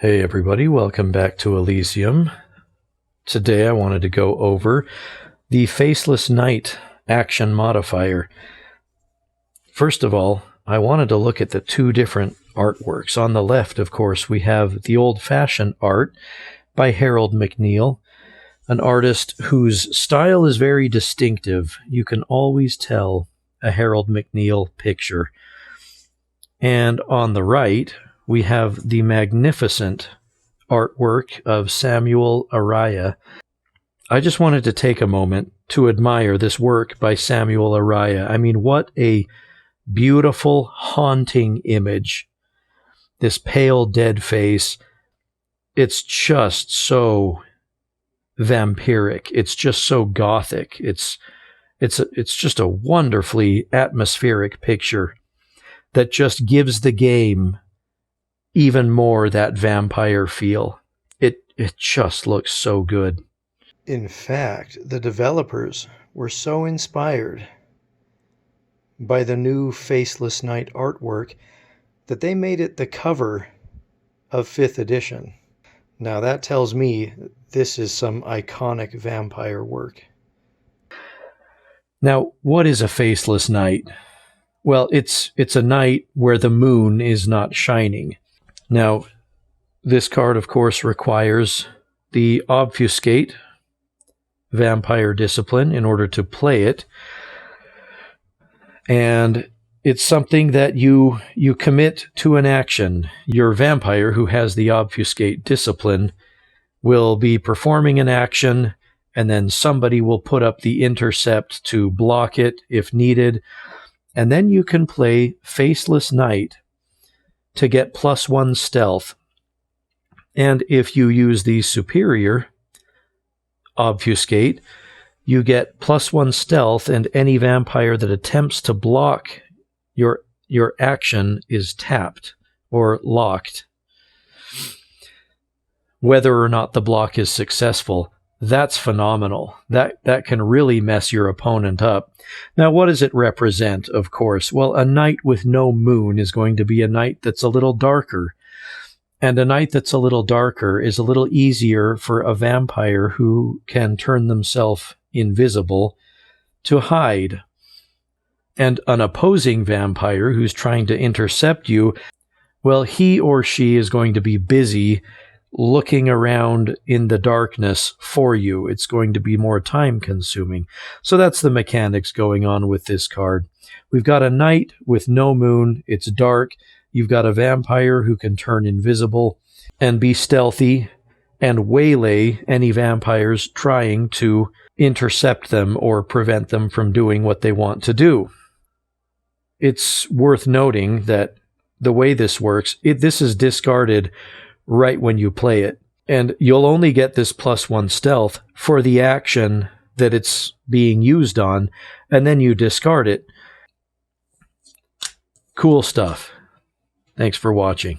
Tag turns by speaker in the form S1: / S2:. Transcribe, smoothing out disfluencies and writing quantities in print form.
S1: Hey everybody, welcome back to Elysium. Today I wanted to go over the Faceless Knight action modifier. First of all, I wanted to look at the two different artworks. On the left, of course, we have the old-fashioned art by Harold McNeil, an artist whose style is very distinctive. You can always tell a Harold McNeil picture. And on the right, we have the magnificent artwork of Samuel Araya. I just wanted to take a moment to admire this work by Samuel Araya. I mean, what a beautiful, haunting image. This pale, dead face. It's just so vampiric. It's just so gothic. It's just a wonderfully atmospheric picture that just gives the game even more that vampire feel. It just looks so good. In fact, the developers were so inspired by the new Faceless Knight artwork that they made it the cover of 5th edition. Now that tells me this is some iconic vampire work. Now, what is a Faceless Knight? Well, it's a night where the moon is not shining. Now, this card, of course, requires the Obfuscate Vampire Discipline in order to play it. And it's something that you commit to an action. Your vampire, who has the Obfuscate Discipline, will be performing an action, and then somebody will put up the intercept to block it if needed. And then you can play Faceless Knight to get +1 stealth. And if you use the superior Obfuscate, you get +1 stealth, and any vampire that attempts to block your action is tapped or locked. Whether or not the block is successful, that's phenomenal. That can really mess your opponent up. Now, what does it represent, of course? Well, a night with no moon is going to be a night that's a little darker. And a night that's a little darker is a little easier for a vampire who can turn themselves invisible to hide. And an opposing vampire who's trying to intercept you, well, he or she is going to be busy looking around in the darkness for you. It's going to be more time-consuming. So that's the mechanics going on with this card. We've got a night with no moon. It's dark. You've got a vampire who can turn invisible and be stealthy and waylay any vampires trying to intercept them or prevent them from doing what they want to do. It's worth noting that the way this works, this is discarded right when you play it. And you'll only get this +1 stealth for the action that it's being used on, and then you discard it. Cool stuff. Thanks for watching.